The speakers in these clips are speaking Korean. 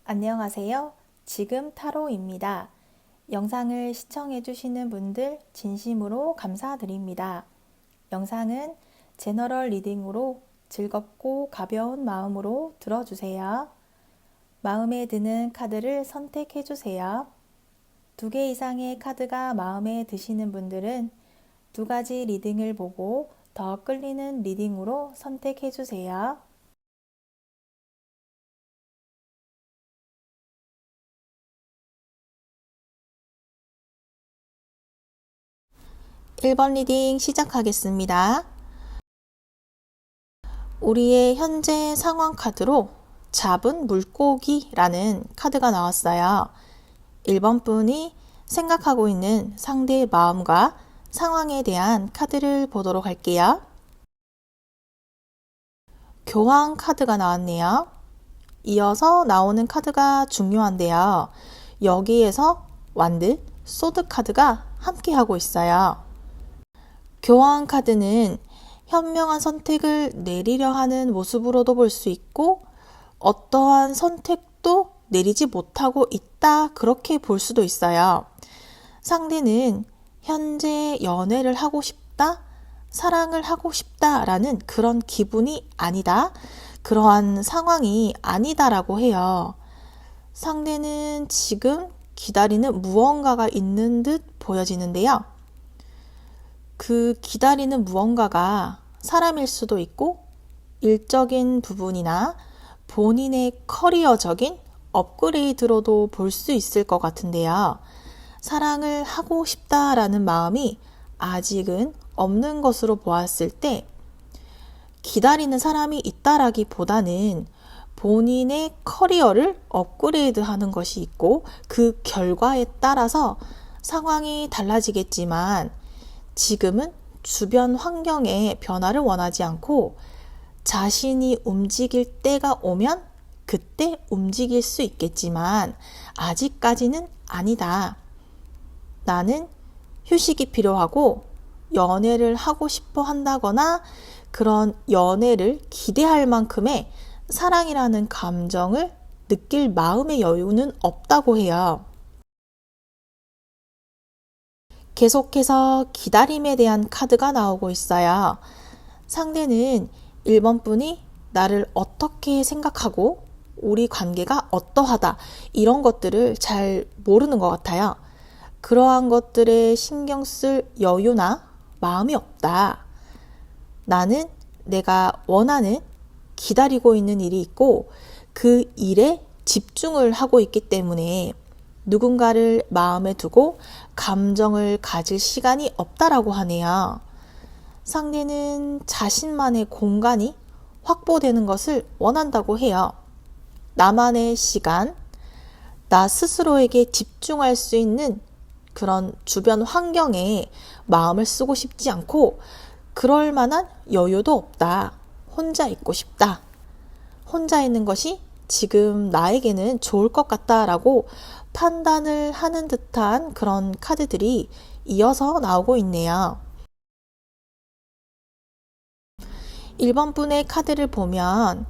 안녕하세요. 지금 타로입니다. 영상을 시청해주시는 분들 진심으로 감사드립니다. 영상은 제너럴 리딩으로 즐겁고 가벼운 마음으로 들어주세요. 마음에 드는 카드를 선택해주세요. 2개 이상의 카드가 마음에 드시는 분들은 2가지 리딩을 보고 더 끌리는 리딩으로 선택해주세요. 1번 리딩 시작하겠습니다. 우리의 현재 상황 카드로 잡은 물고기라는 카드가 나왔어요. 1번 분이 생각하고 있는 상대의 마음과 상황에 대한 카드를 보도록 할게요. 교황 카드가 나왔네요. 이어서 나오는 카드가 중요한데요. 여기에서 완드, 소드 카드가 함께 하고 있어요. 교황 카드는 현명한 선택을 내리려 하는 모습으로도 볼 수 있고 어떠한 선택도 내리지 못하고 있다 그렇게 볼 수도 있어요. 상대는 현재 연애를 하고 싶다, 사랑을 하고 싶다라는 그런 기분이 아니다, 그러한 상황이 아니다라고 해요. 상대는 지금 기다리는 무언가가 있는 듯 보여지는데요. 그 기다리는 무언가가 사람일 수도 있고 일적인 부분이나 본인의 커리어적인 업그레이드로도 볼 수 있을 것 같은데요. 사랑을 하고 싶다라는 마음이 아직은 없는 것으로 보았을 때 기다리는 사람이 있다라기보다는 본인의 커리어를 업그레이드 하는 것이 있고 그 결과에 따라서 상황이 달라지겠지만 지금은 주변 환경의 변화를 원하지 않고 자신이 움직일 때가 오면 그때 움직일 수 있겠지만 아직까지는 아니다. 나는 휴식이 필요하고 연애를 하고 싶어 한다거나 그런 연애를 기대할 만큼의 사랑이라는 감정을 느낄 마음의 여유는 없다고 해요. 계속해서 기다림에 대한 카드가 나오고 있어요. 상대는 1번 분이 나를 어떻게 생각하고 우리 관계가 어떠하다 이런 것들을 잘 모르는 것 같아요. 그러한 것들에 신경 쓸 여유나 마음이 없다. 나는 내가 원하는 기다리고 있는 일이 있고 그 일에 집중을 하고 있기 때문에 누군가를 마음에 두고 감정을 가질 시간이 없다라고 하네요. 상대는 자신만의 공간이 확보되는 것을 원한다고 해요. 나만의 시간, 나 스스로에게 집중할 수 있는 그런 주변 환경에 마음을 쓰고 싶지 않고 그럴 만한 여유도 없다. 혼자 있고 싶다. 혼자 있는 것이 지금 나에게는 좋을 것 같다라고 판단을 하는 듯한 그런 카드들이 이어서 나오고 있네요. 1번 분의 카드를 보면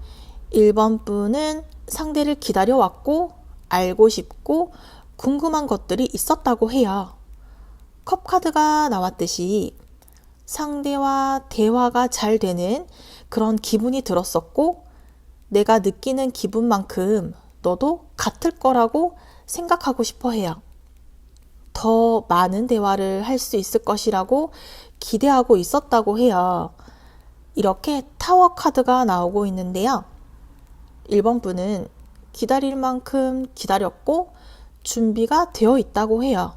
1번 분은 상대를 기다려왔고 알고 싶고 궁금한 것들이 있었다고 해요. 컵 카드가 나왔듯이 상대와 대화가 잘 되는 그런 기분이 들었었고 내가 느끼는 기분만큼 너도 같을 거라고 생각하고 싶어 해요. 더 많은 대화를 할 수 있을 것이라고 기대하고 있었다고 해요. 이렇게 타워 카드가 나오고 있는데요. 1번 분은 기다릴 만큼 기다렸고 준비가 되어 있다고 해요.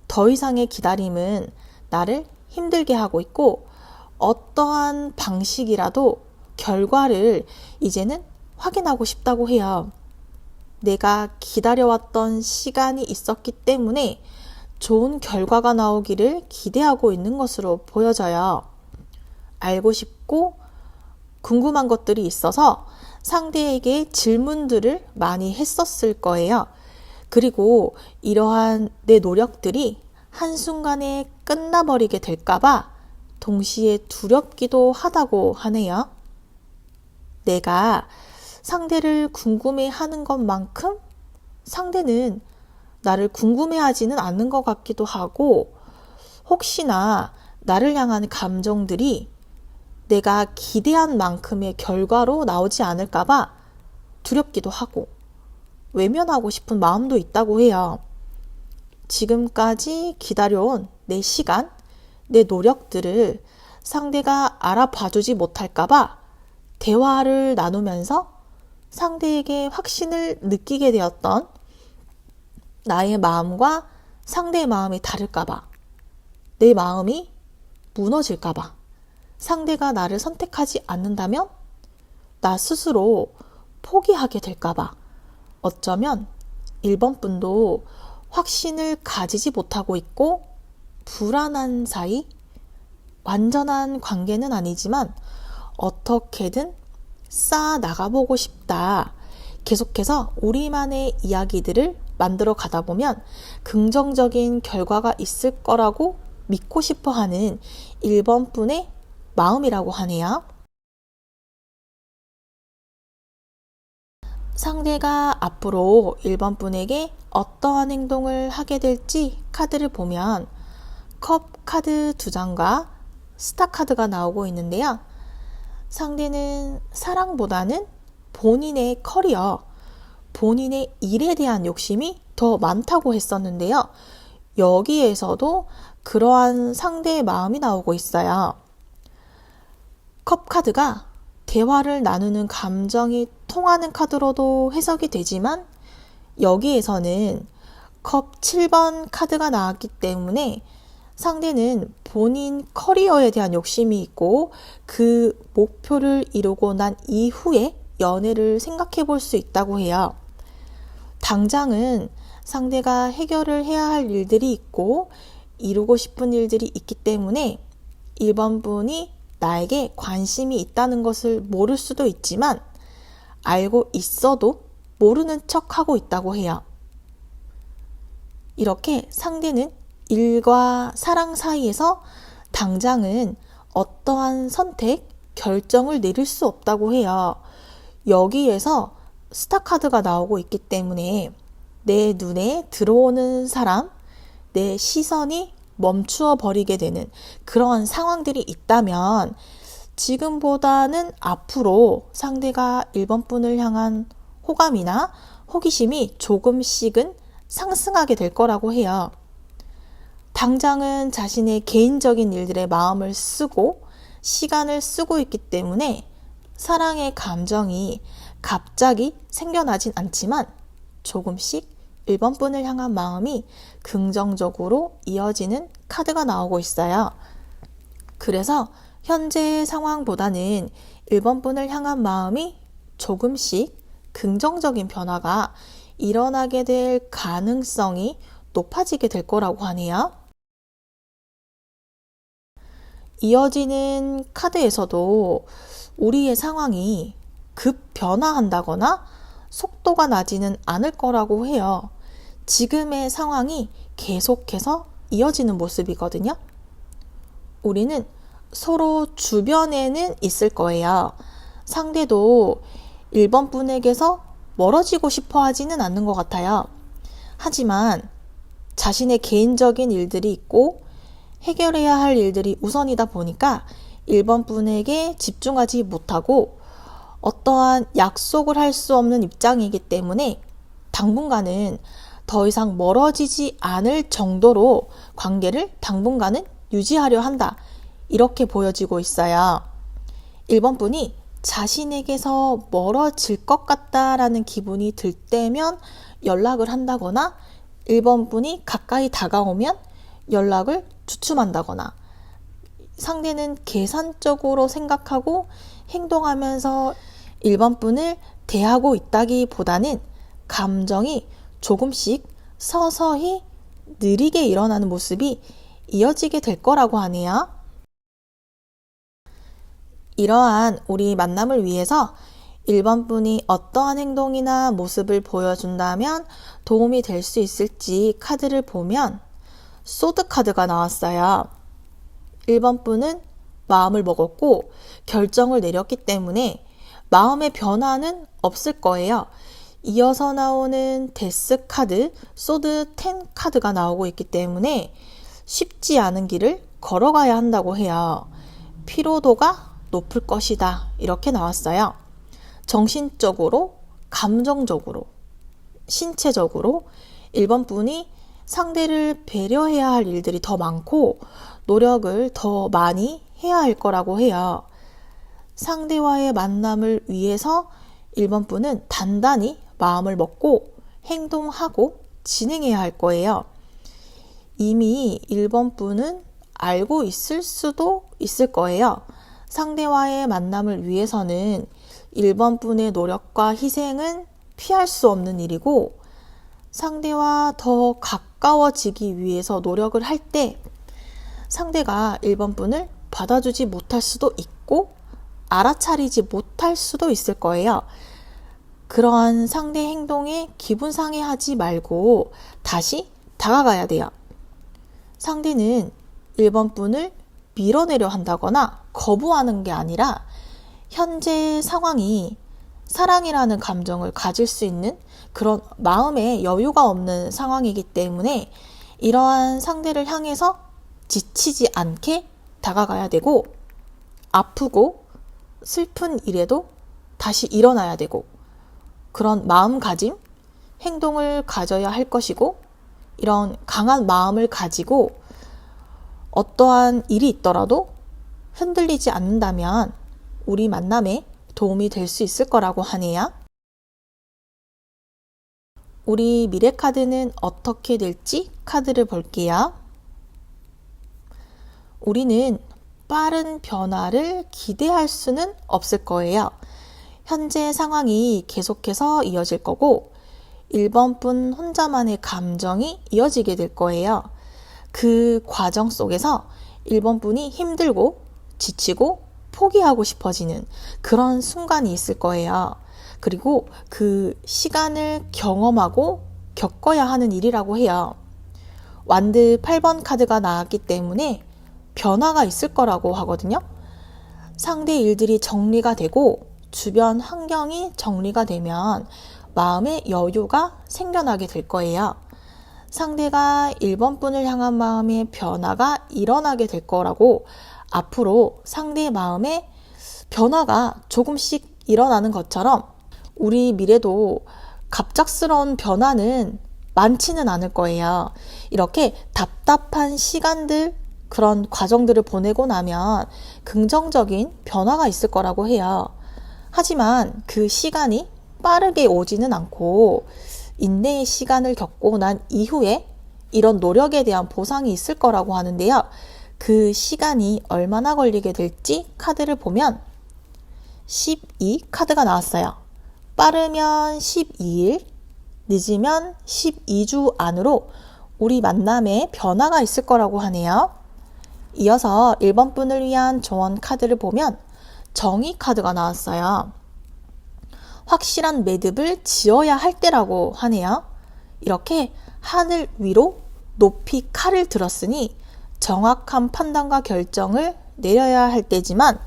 더 이상의 기다림은 나를 힘들게 하고 있고 어떠한 방식이라도 결과를 이제는 확인하고 싶다고 해요. 내가 기다려왔던 시간이 있었기 때문에 좋은 결과가 나오기를 기대하고 있는 것으로 보여져요. 알고 싶고 궁금한 것들이 있어서 상대에게 질문들을 많이 했었을 거예요. 그리고 이러한 내 노력들이 한순간에 끝나버리게 될까봐 동시에 두렵기도 하다고 하네요. 내가 상대를 궁금해하는 것만큼 상대는 나를 궁금해하지는 않는 것 같기도 하고, 혹시나 나를 향한 감정들이 내가 기대한 만큼의 결과로 나오지 않을까봐 두렵기도 하고 외면하고 싶은 마음도 있다고 해요. 지금까지 기다려온 내 시간, 내 노력들을 상대가 알아봐주지 못할까봐 대화를 나누면서 상대에게 확신을 느끼게 되었던 나의 마음과 상대의 마음이 다를까봐, 내 마음이 무너질까봐, 상대가 나를 선택하지 않는다면 나 스스로 포기하게 될까봐, 어쩌면 1번 분도 확신을 가지지 못하고 있고 불안한 사이, 완전한 관계는 아니지만 어떻게든 쌓아 나가보고 싶다. 계속해서 우리만의 이야기들을 만들어 가다 보면 긍정적인 결과가 있을 거라고 믿고 싶어 하는 1번 분의 마음이라고 하네요. 상대가 앞으로 1번 분에게 어떠한 행동을 하게 될지 카드를 보면 컵 카드 2장과 스타 카드가 나오고 있는데요. 상대는 사랑보다는 본인의 커리어, 본인의 일에 대한 욕심이 더 많다고 했었는데요. 여기에서도 그러한 상대의 마음이 나오고 있어요. 컵 카드가 대화를 나누는 감정이 통하는 카드로도 해석이 되지만 여기에서는 컵 7번 카드가 나왔기 때문에 상대는 본인 커리어에 대한 욕심이 있고 그 목표를 이루고 난 이후에 연애를 생각해 볼 수 있다고 해요. 당장은 상대가 해결을 해야 할 일들이 있고 이루고 싶은 일들이 있기 때문에 1번 분이 나에게 관심이 있다는 것을 모를 수도 있지만 알고 있어도 모르는 척하고 있다고 해요. 이렇게 상대는 일과 사랑 사이에서 당장은 어떠한 선택, 결정을 내릴 수 없다고 해요. 여기에서 스타 카드가 나오고 있기 때문에 내 눈에 들어오는 사람, 내 시선이 멈추어 버리게 되는 그러한 상황들이 있다면 지금보다는 앞으로 상대가 1번 분을 향한 호감이나 호기심이 조금씩은 상승하게 될 거라고 해요. 당장은 자신의 개인적인 일들에 마음을 쓰고 시간을 쓰고 있기 때문에 사랑의 감정이 갑자기 생겨나진 않지만 조금씩 1번 분을 향한 마음이 긍정적으로 이어지는 카드가 나오고 있어요. 그래서 현재의 상황보다는 1번 분을 향한 마음이 조금씩 긍정적인 변화가 일어나게 될 가능성이 높아지게 될 거라고 하네요. 이어지는 카드에서도 우리의 상황이 급 변화한다거나 속도가 나지는 않을 거라고 해요. 지금의 상황이 계속해서 이어지는 모습이거든요. 우리는 서로 주변에는 있을 거예요. 상대도 1번 분에게서 멀어지고 싶어 하지는 않는 것 같아요. 하지만 자신의 개인적인 일들이 있고 해결해야 할 일들이 우선이다 보니까 1번 분에게 집중하지 못하고 어떠한 약속을 할 수 없는 입장이기 때문에 당분간은 더 이상 멀어지지 않을 정도로 관계를 당분간은 유지하려 한다. 이렇게 보여지고 있어요. 1번 분이 자신에게서 멀어질 것 같다라는 기분이 들 때면 연락을 한다거나 1번 분이 가까이 다가오면 연락을 주춤한다거나 상대는 계산적으로 생각하고 행동하면서 1번 분을 대하고 있다기보다는 감정이 조금씩 서서히 느리게 일어나는 모습이 이어지게 될 거라고 하네요. 이러한 우리 만남을 위해서 1번 분이 어떠한 행동이나 모습을 보여준다면 도움이 될 수 있을지 카드를 보면 소드 카드가 나왔어요. 1번 분은 마음을 먹었고 결정을 내렸기 때문에 마음의 변화는 없을 거예요. 이어서 나오는 데스 카드, 소드 10 카드가 나오고 있기 때문에 쉽지 않은 길을 걸어가야 한다고 해요. 피로도가 높을 것이다. 이렇게 나왔어요. 정신적으로, 감정적으로, 신체적으로 1번 분이 상대를 배려해야 할 일들이 더 많고 노력을 더 많이 해야 할 거라고 해요. 상대와의 만남을 위해서 1번 분은 단단히 마음을 먹고 행동하고 진행해야 할 거예요. 이미 1번 분은 알고 있을 수도 있을 거예요. 상대와의 만남을 위해서는 1번 분의 노력과 희생은 피할 수 없는 일이고 상대와 더 가까워지기 위해서 노력을 할 때 상대가 1번 분을 받아주지 못할 수도 있고 알아차리지 못할 수도 있을 거예요. 그러한 상대 행동에 기분 상해하지 말고 다시 다가가야 돼요. 상대는 1번 분을 밀어내려 한다거나 거부하는 게 아니라 현재 상황이 사랑이라는 감정을 가질 수 있는 그런 마음에 여유가 없는 상황이기 때문에 이러한 상대를 향해서 지치지 않게 다가가야 되고 아프고 슬픈 일에도 다시 일어나야 되고 그런 마음가짐, 행동을 가져야 할 것이고 이런 강한 마음을 가지고 어떠한 일이 있더라도 흔들리지 않는다면 우리 만남에 도움이 될 수 있을 거라고 하네요. 우리 미래 카드는 어떻게 될지 카드를 볼게요. 우리는 빠른 변화를 기대할 수는 없을 거예요. 현재 상황이 계속해서 이어질 거고 1번 분 혼자만의 감정이 이어지게 될 거예요. 그 과정 속에서 1번 분이 힘들고 지치고 포기하고 싶어지는 그런 순간이 있을 거예요. 그리고 그 시간을 경험하고 겪어야 하는 일이라고 해요. 완드 8번 카드가 나왔기 때문에 변화가 있을 거라고 하거든요. 상대 일들이 정리가 되고 주변 환경이 정리가 되면 마음의 여유가 생겨나게 될 거예요. 상대가 1번 분을 향한 마음의 변화가 일어나게 될 거라고 앞으로 상대의 마음에 변화가 조금씩 일어나는 것처럼 우리 미래도 갑작스러운 변화는 많지는 않을 거예요. 이렇게 답답한 시간들, 그런 과정들을 보내고 나면 긍정적인 변화가 있을 거라고 해요. 하지만 그 시간이 빠르게 오지는 않고 인내의 시간을 겪고 난 이후에 이런 노력에 대한 보상이 있을 거라고 하는데요. 그 시간이 얼마나 걸리게 될지 카드를 보면 12 카드가 나왔어요. 빠르면 12일, 늦으면 12주 안으로 우리 만남에 변화가 있을 거라고 하네요. 이어서 1번 분을 위한 조언 카드를 보면 정의 카드가 나왔어요. 확실한 매듭을 지어야 할 때라고 하네요. 이렇게 하늘 위로 높이 칼을 들었으니 정확한 판단과 결정을 내려야 할 때지만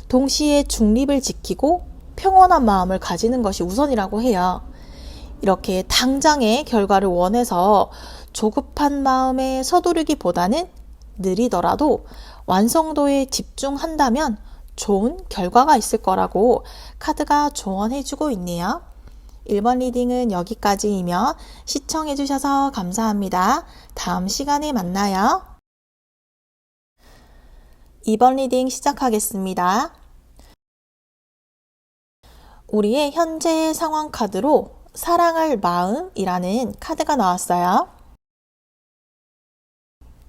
동시에 중립을 지키고 평온한 마음을 가지는 것이 우선이라고 해요. 이렇게 당장의 결과를 원해서 조급한 마음에 서두르기보다는 느리더라도 완성도에 집중한다면 좋은 결과가 있을 거라고 카드가 조언해주고 있네요. 1번 리딩은 여기까지이며 시청해주셔서 감사합니다. 다음 시간에 만나요. 2번 리딩 시작하겠습니다. 우리의 현재 상황 카드로 사랑할 마음이라는 카드가 나왔어요.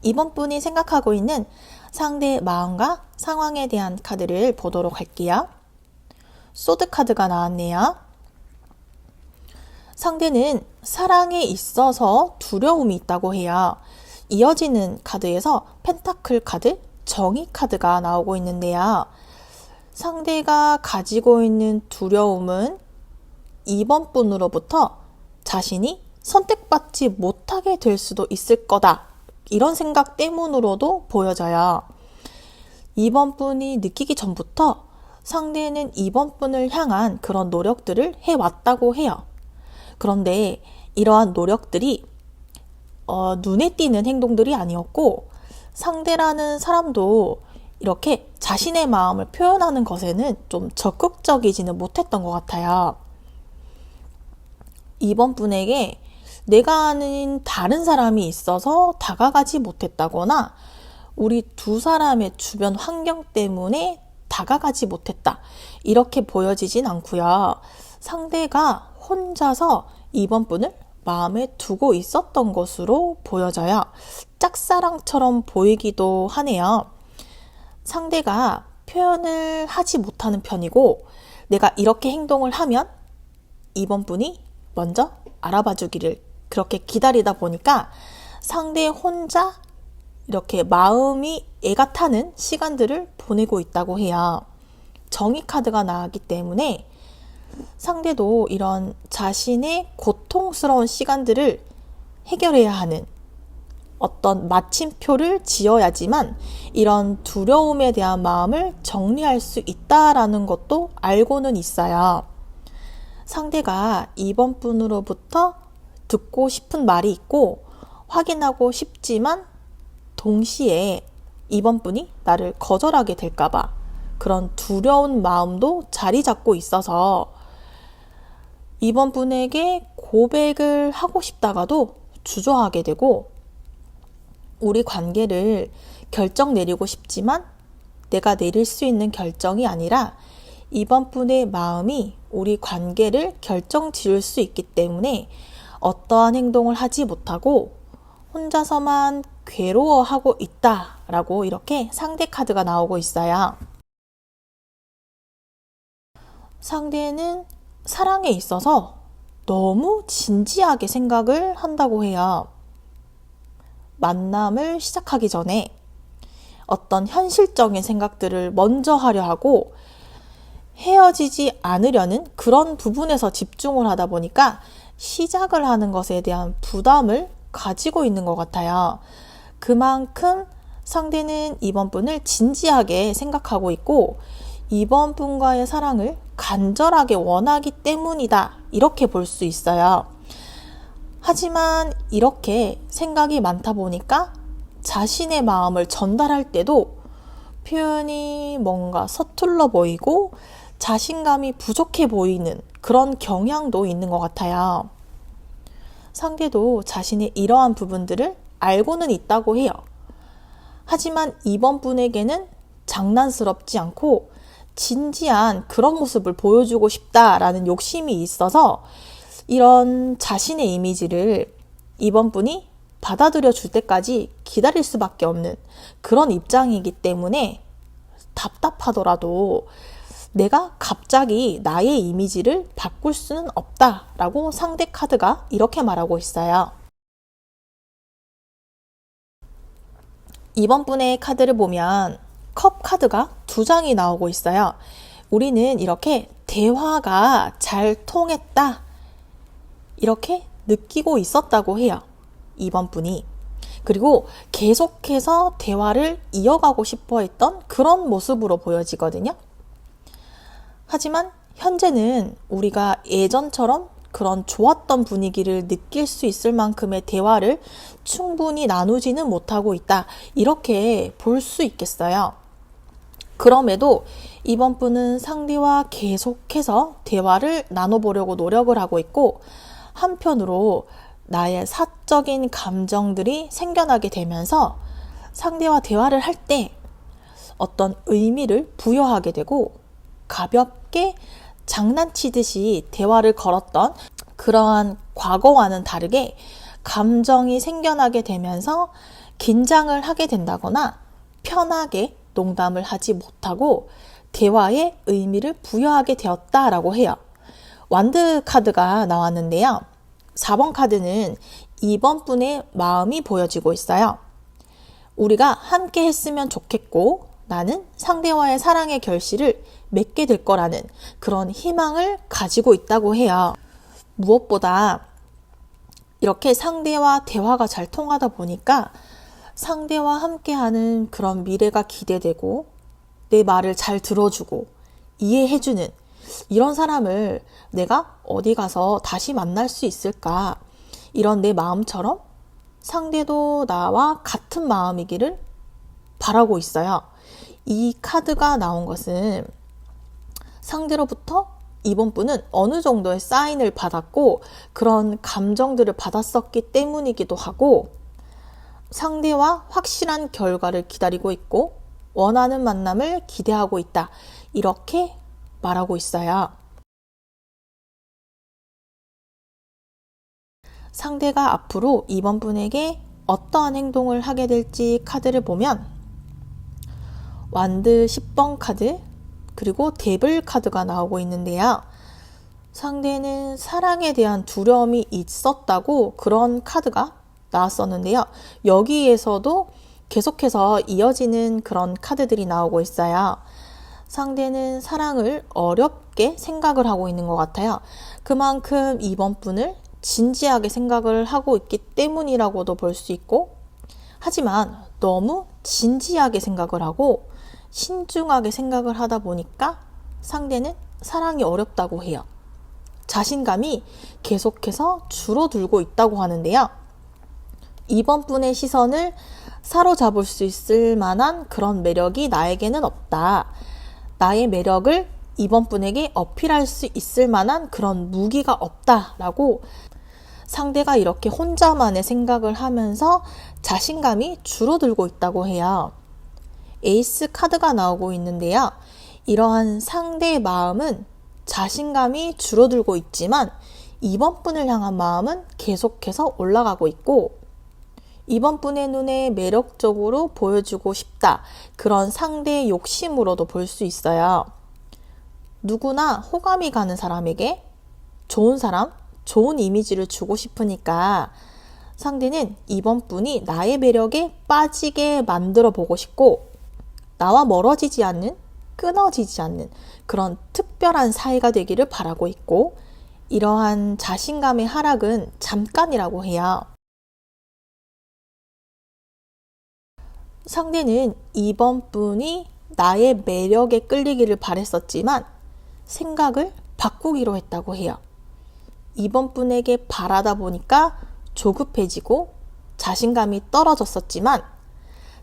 이번 분이 생각하고 있는 상대의 마음과 상황에 대한 카드를 보도록 할게요. 소드 카드가 나왔네요. 상대는 사랑에 있어서 두려움이 있다고 해요. 이어지는 카드에서 펜타클 카드, 정의 카드가 나오고 있는데요. 상대가 가지고 있는 두려움은 2번 분으로부터 자신이 선택받지 못하게 될 수도 있을 거다. 이런 생각 때문으로도 보여져요. 2번 분이 느끼기 전부터 상대는 이번 분을 향한 그런 노력들을 해왔다고 해요. 그런데 이러한 노력들이 눈에 띄는 행동들이 아니었고, 상대라는 사람도 이렇게 자신의 마음을 표현하는 것에는 좀 적극적이지는 못했던 것 같아요. 이번 분에게 내가 아는 다른 사람이 있어서 다가가지 못했다거나 우리 두 사람의 주변 환경 때문에 다가가지 못했다, 이렇게 보여지진 않고요. 상대가 혼자서 이번 분을 마음에 두고 있었던 것으로 보여져요. 짝사랑처럼 보이기도 하네요. 상대가 표현을 하지 못하는 편이고, 내가 이렇게 행동을 하면 이번 분이 먼저 알아봐 주기를 그렇게 기다리다 보니까 상대 혼자 이렇게 마음이 애가 타는 시간들을 보내고 있다고 해요. 정의 카드가 나왔기 때문에 상대도 이런 자신의 고통스러운 시간들을 해결해야 하는 어떤 마침표를 지어야지만 이런 두려움에 대한 마음을 정리할 수 있다라는 것도 알고는 있어요. 상대가 이번 분으로부터 듣고 싶은 말이 있고 확인하고 싶지만 동시에 이번 분이 나를 거절하게 될까봐 그런 두려운 마음도 자리 잡고 있어서 이번 분에게 고백을 하고 싶다가도 주저하게 되고, 우리 관계를 결정 내리고 싶지만 내가 내릴 수 있는 결정이 아니라 이번 분의 마음이 우리 관계를 결정 지을 수 있기 때문에 어떠한 행동을 하지 못하고 혼자서만 괴로워하고 있다라고 이렇게 상대 카드가 나오고 있어요. 상대는 사랑에 있어서 너무 진지하게 생각을 한다고 해요. 만남을 시작하기 전에 어떤 현실적인 생각들을 먼저 하려 하고 헤어지지 않으려는 그런 부분에서 집중을 하다 보니까 시작을 하는 것에 대한 부담을 가지고 있는 것 같아요. 그만큼 상대는 이번 분을 진지하게 생각하고 있고 이번 분과의 사랑을 간절하게 원하기 때문이다, 이렇게 볼 수 있어요. 하지만 이렇게 생각이 많다 보니까 자신의 마음을 전달할 때도 표현이 뭔가 서툴러 보이고 자신감이 부족해 보이는 그런 경향도 있는 것 같아요. 상대도 자신의 이러한 부분들을 알고는 있다고 해요. 하지만 이번 분에게는 장난스럽지 않고 진지한 그런 모습을 보여주고 싶다라는 욕심이 있어서 이런 자신의 이미지를 이번 분이 받아들여 줄 때까지 기다릴 수밖에 없는 그런 입장이기 때문에 답답하더라도 내가 갑자기 나의 이미지를 바꿀 수는 없다라고 상대 카드가 이렇게 말하고 있어요. 이번 분의 카드를 보면 컵 카드가 2장이 나오고 있어요. 우리는 이렇게 대화가 잘 통했다, 이렇게 느끼고 있었다고 해요. 이번 분이. 그리고 계속해서 대화를 이어가고 싶어 했던 그런 모습으로 보여지거든요. 하지만 현재는 우리가 예전처럼 그런 좋았던 분위기를 느낄 수 있을 만큼의 대화를 충분히 나누지는 못하고 있다, 이렇게 볼 수 있겠어요. 그럼에도 이번 분은 상대와 계속해서 대화를 나눠보려고 노력을 하고 있고, 한편으로 나의 사적인 감정들이 생겨나게 되면서 상대와 대화를 할 때 어떤 의미를 부여하게 되고 가볍게 장난치듯이 대화를 걸었던 그러한 과거와는 다르게 감정이 생겨나게 되면서 긴장을 하게 된다거나 편하게 농담을 하지 못하고 대화에 의미를 부여하게 되었다라고 해요. 완드 카드가 나왔는데요. 4번 카드는 이번 분의 마음이 보여지고 있어요. 우리가 함께 했으면 좋겠고 나는 상대와의 사랑의 결실을 맺게 될 거라는 그런 희망을 가지고 있다고 해요. 무엇보다 이렇게 상대와 대화가 잘 통하다 보니까 상대와 함께하는 그런 미래가 기대되고 내 말을 잘 들어주고 이해해주는 이런 사람을 내가 어디 가서 다시 만날 수 있을까? 이런 내 마음처럼 상대도 나와 같은 마음이기를 바라고 있어요. 이 카드가 나온 것은 상대로부터 이번 분은 어느 정도의 사인을 받았고 그런 감정들을 받았었기 때문이기도 하고 상대와 확실한 결과를 기다리고 있고 원하는 만남을 기대하고 있다. 이렇게 말하고 있어요. 상대가 앞으로 이번 분에게 어떠한 행동을 하게 될지 카드를 보면 완드 10번 카드 그리고 데블 카드가 나오고 있는데요. 상대는 사랑에 대한 두려움이 있었다고 그런 카드가 나왔었는데요. 여기에서도 계속해서 이어지는 그런 카드들이 나오고 있어요. 상대는 사랑을 어렵게 생각을 하고 있는 것 같아요. 그만큼 이번 분을 진지하게 생각을 하고 있기 때문이라고도 볼 수 있고 하지만 너무 진지하게 생각을 하고 신중하게 생각을 하다 보니까 상대는 사랑이 어렵다고 해요. 자신감이 계속해서 줄어들고 있다고 하는데요. 이번 분의 시선을 사로잡을 수 있을 만한 그런 매력이 나에게는 없다. 나의 매력을 이번 분에게 어필할 수 있을 만한 그런 무기가 없다라고 상대가 이렇게 혼자만의 생각을 하면서 자신감이 줄어들고 있다고 해요. 에이스 카드가 나오고 있는데요. 이러한 상대의 마음은 자신감이 줄어들고 있지만 이번 분을 향한 마음은 계속해서 올라가고 있고 이번 분의 눈에 매력적으로 보여주고 싶다. 그런 상대의 욕심으로도 볼 수 있어요. 누구나 호감이 가는 사람에게 좋은 사람, 좋은 이미지를 주고 싶으니까 상대는 이번 분이 나의 매력에 빠지게 만들어 보고 싶고 나와 멀어지지 않는, 끊어지지 않는 그런 특별한 사이가 되기를 바라고 있고 이러한 자신감의 하락은 잠깐이라고 해요. 상대는 이번 분이 나의 매력에 끌리기를 바랬었지만 생각을 바꾸기로 했다고 해요. 이번 분에게 바라다 보니까 조급해지고 자신감이 떨어졌었지만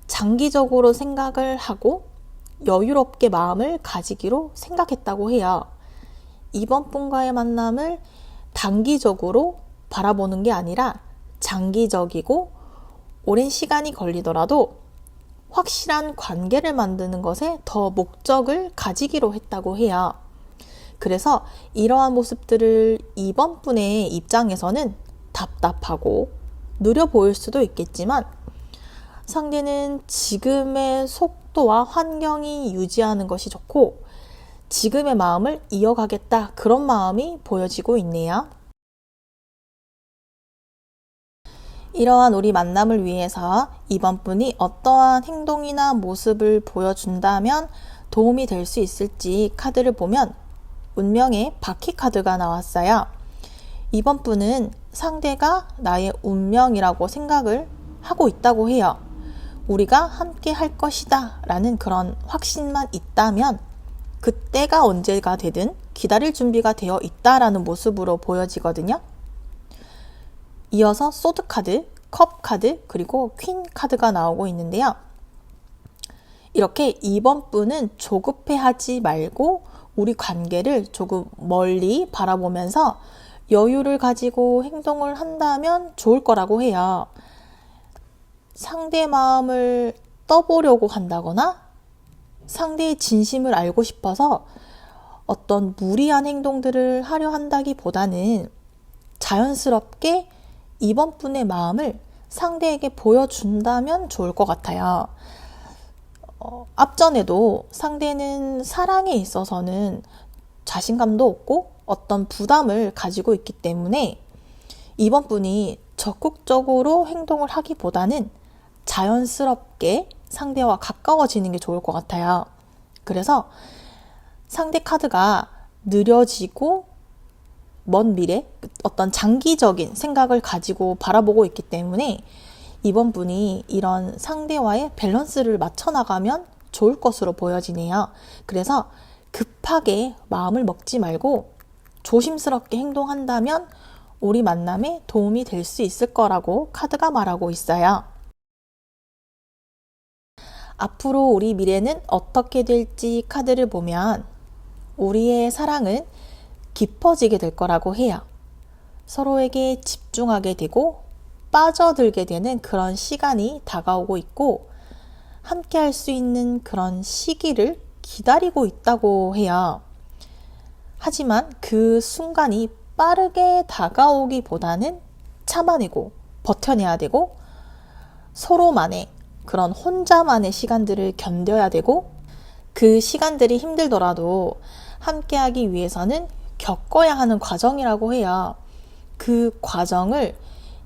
장기적으로 생각을 하고 여유롭게 마음을 가지기로 생각했다고 해요. 이번 분과의 만남을 단기적으로 바라보는 게 아니라 장기적이고 오랜 시간이 걸리더라도 확실한 관계를 만드는 것에 더 목적을 가지기로 했다고 해요. 그래서 이러한 모습들을 이번 분의 입장에서는 답답하고 느려 보일 수도 있겠지만 상대는 지금의 속도와 환경이 유지하는 것이 좋고 지금의 마음을 이어가겠다 그런 마음이 보여지고 있네요. 이러한 우리 만남을 위해서 이번 분이 어떠한 행동이나 모습을 보여준다면 도움이 될 수 있을지 카드를 보면 운명의 바퀴 카드가 나왔어요. 이번 분은 상대가 나의 운명이라고 생각을 하고 있다고 해요. 우리가 함께 할 것이다 라는 그런 확신만 있다면 그때가 언제가 되든 기다릴 준비가 되어 있다라는 모습으로 보여지거든요. 이어서 소드 카드, 컵 카드, 그리고 퀸 카드가 나오고 있는데요. 이렇게 이번 분은 조급해하지 말고 우리 관계를 조금 멀리 바라보면서 여유를 가지고 행동을 한다면 좋을 거라고 해요. 상대 마음을 떠보려고 한다거나 상대의 진심을 알고 싶어서 어떤 무리한 행동들을 하려 한다기보다는 자연스럽게 이번 분의 마음을 상대에게 보여준다면 좋을 것 같아요. 앞전에도 상대는 사랑에 있어서는 자신감도 없고 어떤 부담을 가지고 있기 때문에 이번 분이 적극적으로 행동을 하기보다는 자연스럽게 상대와 가까워지는 게 좋을 것 같아요. 그래서 상대 카드가 느려지고 먼 미래, 어떤 장기적인 생각을 가지고 바라보고 있기 때문에 이번 분이 이런 상대와의 밸런스를 맞춰 나가면 좋을 것으로 보여지네요. 그래서 급하게 마음을 먹지 말고 조심스럽게 행동한다면 우리 만남에 도움이 될 수 있을 거라고 카드가 말하고 있어요. 앞으로 우리 미래는 어떻게 될지 카드를 보면 우리의 사랑은 깊어지게 될 거라고 해요. 서로에게 집중하게 되고 빠져들게 되는 그런 시간이 다가오고 있고 함께 할 수 있는 그런 시기를 기다리고 있다고 해요. 하지만 그 순간이 빠르게 다가오기보다는 참아내고 버텨내야 되고 서로만의 그런 혼자만의 시간들을 견뎌야 되고 그 시간들이 힘들더라도 함께하기 위해서는 겪어야 하는 과정이라고 해요. 그 과정을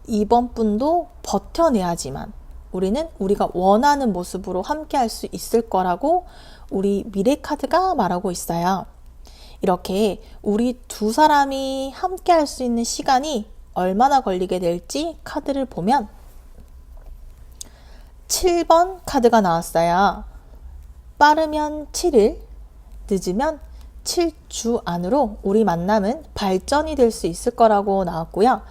이번 분도 버텨내야지만 우리는 우리가 원하는 모습으로 함께할 수 있을 거라고 우리 미래 카드가 말하고 있어요. 이렇게 우리 두 사람이 함께할 수 있는 시간이 얼마나 걸리게 될지 카드를 보면 7번 카드가 나왔어요. 빠르면 7일, 늦으면 7주 안으로 우리 만남은 발전이 될 수 있을 거라고 나왔고요.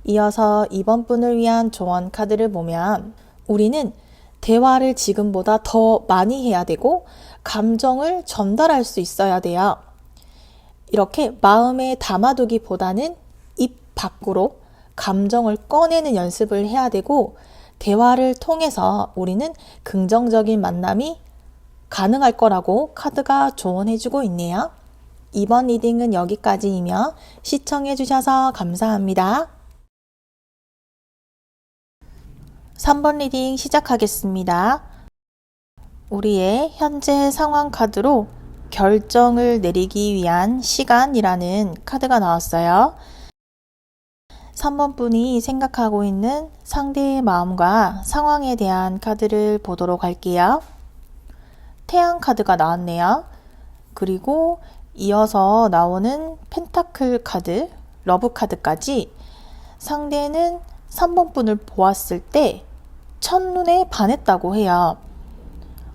이어서 이번 분을 위한 조언 카드를 보면 우리는 대화를 지금보다 더 많이 해야 되고 감정을 전달할 수 있어야 돼요. 이렇게 마음에 담아두기보다는 입 밖으로 감정을 꺼내는 연습을 해야 되고 대화를 통해서 우리는 긍정적인 만남이 가능할 거라고 카드가 조언해주고 있네요. 이번 리딩은 여기까지이며 시청해주셔서 감사합니다. 3번 리딩 시작하겠습니다. 우리의 현재 상황 카드로 결정을 내리기 위한 시간이라는 카드가 나왔어요. 3번 분이 생각하고 있는 상대의 마음과 상황에 대한 카드를 보도록 할게요. 태양 카드가 나왔네요. 그리고 이어서 나오는 펜타클 카드, 러브 카드까지 상대는 3번 분을 보았을 때 첫눈에 반했다고 해요.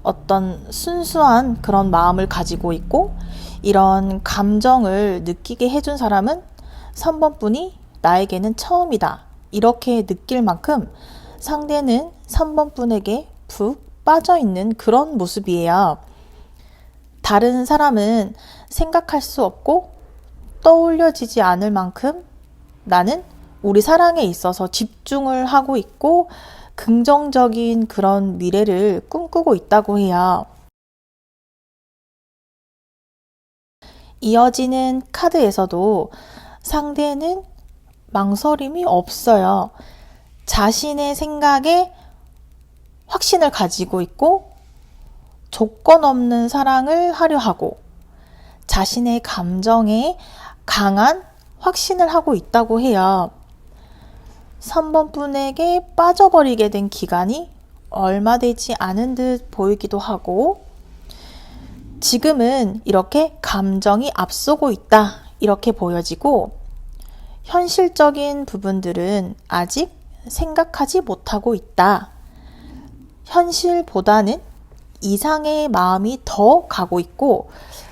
어떤 순수한 그런 마음을 가지고 있고 이런 감정을 느끼게 해준 사람은 3번 분이 나에게는 처음이다. 이렇게 느낄 만큼 상대는 3번 분에게 푹 빠져있는 그런 모습이에요. 다른 사람은 생각할 수 없고 떠올려지지 않을 만큼 나는 우리 사랑에 있어서 집중을 하고 있고 긍정적인 그런 미래를 꿈꾸고 있다고 해요. 이어지는 카드에서도 상대는 망설임이 없어요. 자신의 생각에 확신을 가지고 있고 조건 없는 사랑을 하려 하고 자신의 감정에 강한 확신을 하고 있다고 해요. 3번 분에게 빠져버리게 된 기간이 얼마 되지 않은 듯 보이기도 하고 지금은 이렇게 감정이 앞서고 있다 이렇게 보여지고 현실적인 부분들은 아직 생각하지 못하고 있다. 현실보다는 이상의 마음이 더 가고 있고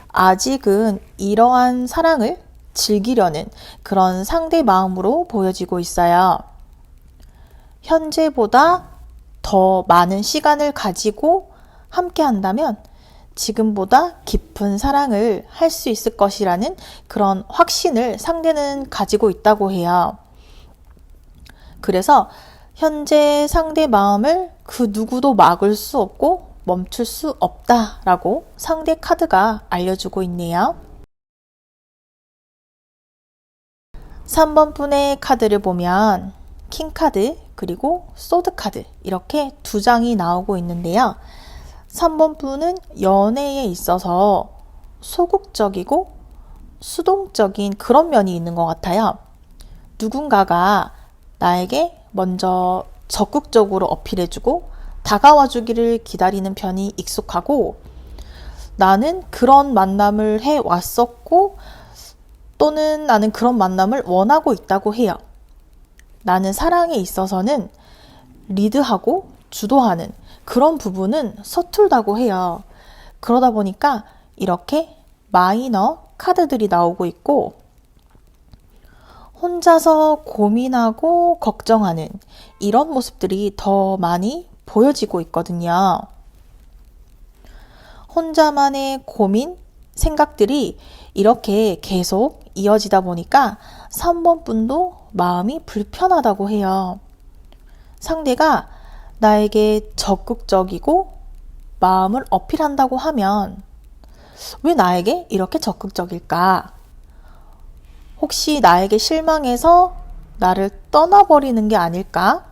아직은 이러한 사랑을 즐기려는 그런 상대 마음으로 보여지고 있어요. 현재보다 더 많은 시간을 가지고 함께 한다면 지금보다 깊은 사랑을 할 수 있을 것이라는 그런 확신을 상대는 가지고 있다고 해요. 그래서 현재 상대 마음을 그 누구도 막을 수 없고 멈출 수 없다라고 상대 카드가 알려주고 있네요. 3번 분의 카드를 보면 킹 카드 그리고 소드 카드 이렇게 두 장이 나오고 있는데요. 3번 분은 연애에 있어서 소극적이고 수동적인 그런 면이 있는 것 같아요. 누군가가 나에게 먼저 적극적으로 어필해주고 다가와주기를 기다리는 편이 익숙하고 나는 그런 만남을 해왔었고 또는 나는 그런 만남을 원하고 있다고 해요. 나는 사랑에 있어서는 리드하고 주도하는 그런 부분은 서툴다고 해요. 그러다 보니까 이렇게 마이너 카드들이 나오고 있고, 혼자서 고민하고 걱정하는 이런 모습들이 더 많이 보여지고 있거든요. 혼자만의 고민, 생각들이 이렇게 계속 이어지다 보니까 3번 분도 마음이 불편하다고 해요. 상대가 나에게 적극적이고 마음을 어필한다고 하면 왜 나에게 이렇게 적극적일까? 혹시 나에게 실망해서 나를 떠나버리는 게 아닐까?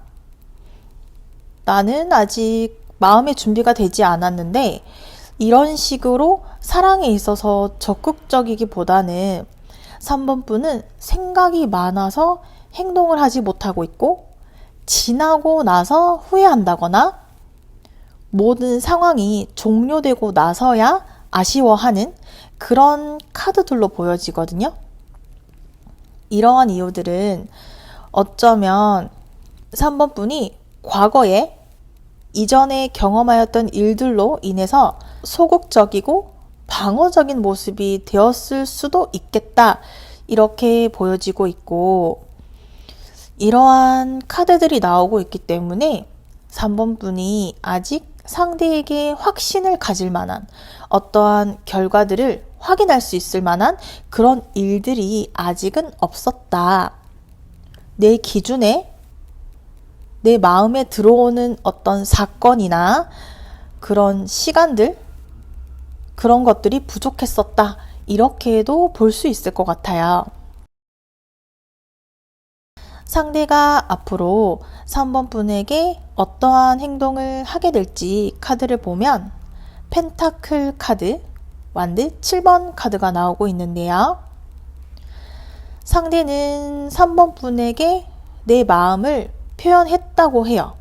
나는 아직 마음의 준비가 되지 않았는데 이런 식으로 사랑에 있어서 적극적이기보다는 3번 분은 생각이 많아서 행동을 하지 못하고 있고 지나고 나서 후회한다거나 모든 상황이 종료되고 나서야 아쉬워하는 그런 카드들로 보여지거든요. 이러한 이유들은 어쩌면 3번 분이 과거에 이전에 경험하였던 일들로 인해서 소극적이고 방어적인 모습이 되었을 수도 있겠다. 이렇게 보여지고 있고, 이러한 카드들이 나오고 있기 때문에 3번 분이 아직 상대에게 확신을 가질 만한 어떠한 결과들을 확인할 수 있을 만한 그런 일들이 아직은 없었다. 내 기준에 내 마음에 들어오는 어떤 사건이나 그런 시간들, 그런 것들이 부족했었다. 이렇게도 볼 수 있을 것 같아요. 상대가 앞으로 3번 분에게 어떠한 행동을 하게 될지 카드를 보면 펜타클 카드, 완드 7번 카드가 나오고 있는데요. 상대는 3번 분에게 내 마음을 표현했다고 해요.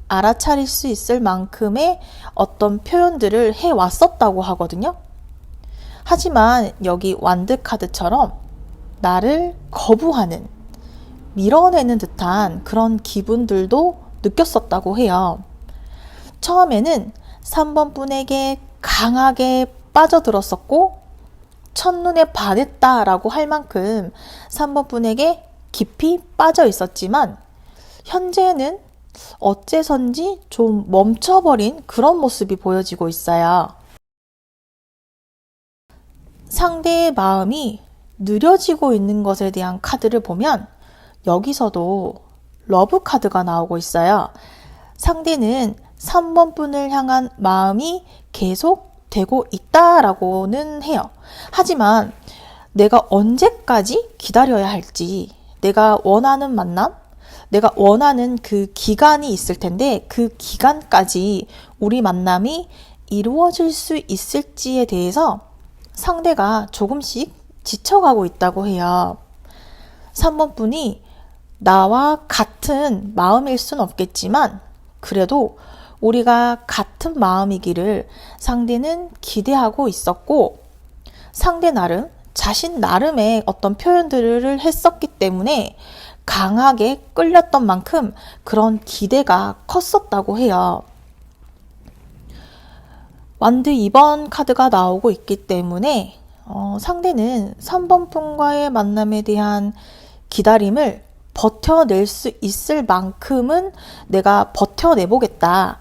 알아차릴 수 있을 만큼의 어떤 표현들을 해왔었다고 하거든요. 하지만 여기 완드 카드처럼 나를 거부하는, 밀어내는 듯한 그런 기분들도 느꼈었다고 해요. 처음에는 3번 분에게 강하게 빠져들었었고 첫눈에 반했다라고 할 만큼 3번 분에게 깊이 빠져 있었지만 현재는 어째선지 좀 멈춰버린 그런 모습이 보여지고 있어요. 상대의 마음이 느려지고 있는 것에 대한 카드를 보면 여기서도 러브 카드가 나오고 있어요. 상대는 3번 분을 향한 마음이 계속 되고 있다라고는 해요. 하지만 내가 언제까지 기다려야 할지, 내가 원하는 만남, 내가 원하는 그 기간이 있을 텐데 그 기간까지 우리 만남이 이루어질 수 있을지에 대해서 상대가 조금씩 지쳐가고 있다고 해요. 3번 분이 나와 같은 마음일 순 없겠지만 그래도 우리가 같은 마음이기를 상대는 기대하고 있었고 상대 나름, 자신 나름의 어떤 표현들을 했었기 때문에 강하게 끌렸던 만큼 그런 기대가 컸었다고 해요. 완드 2번 카드가 나오고 있기 때문에 상대는 3번 분과의 만남에 대한 기다림을 버텨낼 수 있을 만큼은 내가 버텨내보겠다.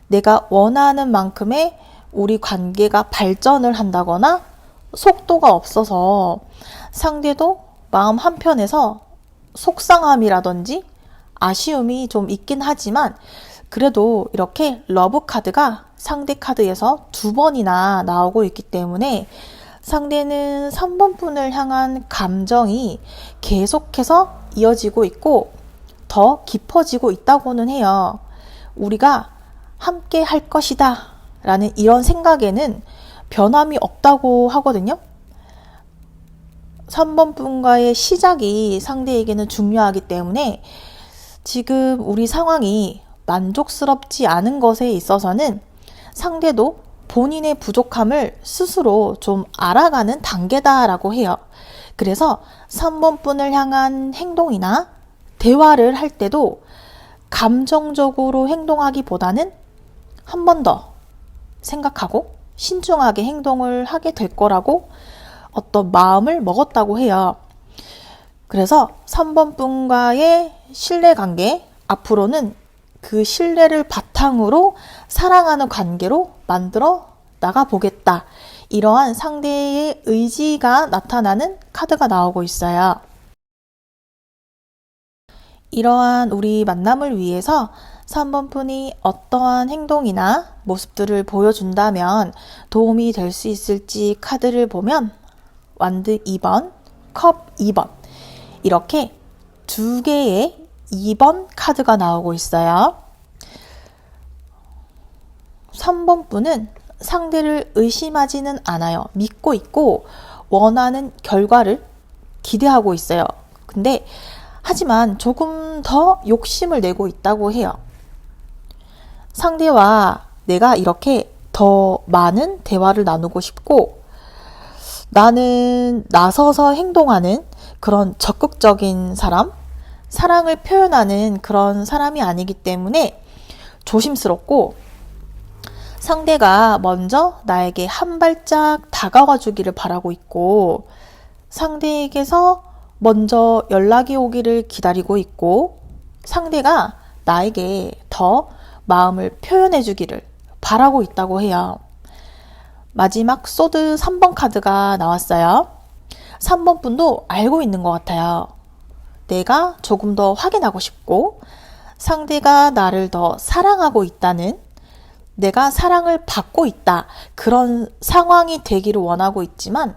내가 원하는 만큼의 우리 관계가 발전을 한다거나 속도가 없어서 상대도 마음 한편에서 속상함이라든지 아쉬움이 좀 있긴 하지만 그래도 이렇게 러브 카드가 상대 카드에서 2번이나 나오고 있기 때문에 상대는 3번 분을 향한 감정이 계속해서 이어지고 있고 더 깊어지고 있다고는 해요. 우리가 함께 할 것이다 라는 이런 생각에는 변함이 없다고 하거든요. 3번 분과의 시작이 상대에게는 중요하기 때문에 지금 우리 상황이 만족스럽지 않은 것에 있어서는 상대도 본인의 부족함을 스스로 좀 알아가는 단계다라고 해요. 그래서 3번 분을 향한 행동이나 대화를 할 때도 감정적으로 행동하기보다는 한 번 더 생각하고 신중하게 행동을 하게 될 거라고 어떤 마음을 먹었다고 해요. 그래서 3번 분과의 신뢰관계, 앞으로는 그 신뢰를 바탕으로 사랑하는 관계로 만들어 나가보겠다. 이러한 상대의 의지가 나타나는 카드가 나오고 있어요. 이러한 우리 만남을 위해서 3번 분이 어떠한 행동이나 모습들을 보여준다면 도움이 될 수 있을지 카드를 보면 완드 2번, 컵 2번 이렇게 두 개의 2번 카드가 나오고 있어요. 3번 분은 상대를 의심하지는 않아요. 믿고 있고 원하는 결과를 기대하고 있어요. 근데 하지만 조금 더 욕심을 내고 있다고 해요. 상대와 내가 이렇게 더 많은 대화를 나누고 싶고 나는 나서서 행동하는 그런 적극적인 사람, 사랑을 표현하는 그런 사람이 아니기 때문에 조심스럽고 상대가 먼저 나에게 한 발짝 다가와 주기를 바라고 있고 상대에게서 먼저 연락이 오기를 기다리고 있고 상대가 나에게 더 마음을 표현해 주기를 바라고 있다고 해요. 마지막 소드 3번 카드가 나왔어요. 3번 분도 알고 있는 것 같아요. 내가 조금 더 확인하고 싶고 상대가 나를 더 사랑하고 있다는 내가 사랑을 받고 있다. 그런 상황이 되기를 원하고 있지만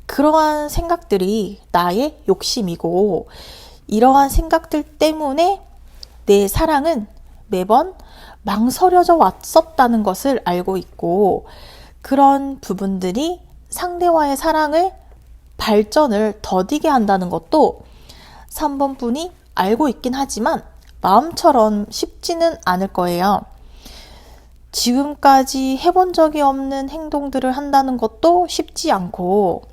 그러한 생각들이 나의 욕심이고 이러한 생각들 때문에 내 사랑은 매번 망설여져 왔었다는 것을 알고 있고 그런 부분들이 상대와의 사랑을 발전을 더디게 한다는 것도 3번 분이 알고 있긴 하지만 마음처럼 쉽지는 않을 거예요. 지금까지 해본 적이 없는 행동들을 한다는 것도 쉽지 않고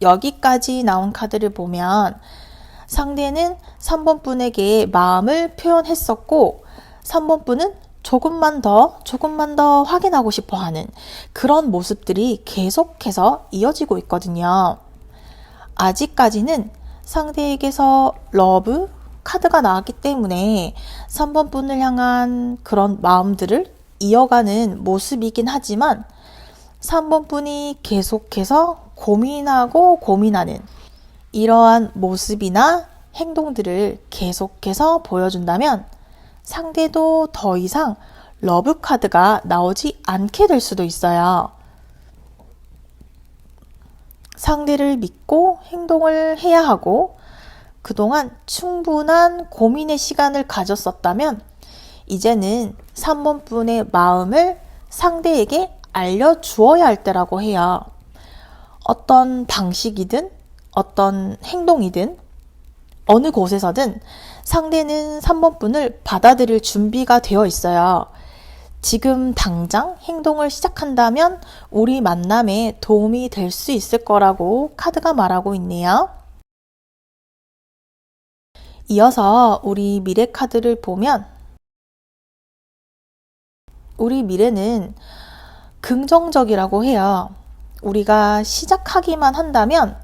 여기까지 나온 카드를 보면 상대는 3번 분에게 마음을 표현했었고 3번 분은 조금만 더 확인하고 싶어 하는 그런 모습들이 계속해서 이어지고 있거든요. 아직까지는 상대에게서 러브 카드가 나왔기 때문에 3번 분을 향한 그런 마음들을 이어가는 모습이긴 하지만 3번 분이 계속해서 고민하고 고민하는 이러한 모습이나 행동들을 계속해서 보여준다면 상대도 더 이상 러브 카드가 나오지 않게 될 수도 있어요. 상대를 믿고 행동을 해야 하고 그동안 충분한 고민의 시간을 가졌었다면 이제는 3번 분의 마음을 상대에게 알려주어야 할 때라고 해요. 어떤 방식이든 어떤 행동이든 어느 곳에서든 상대는 3번 분을 받아들일 준비가 되어 있어요. 지금 당장 행동을 시작한다면 우리 만남에 도움이 될 수 있을 거라고 카드가 말하고 있네요. 이어서 우리 미래 카드를 보면 우리 미래는 긍정적이라고 해요. 우리가 시작하기만 한다면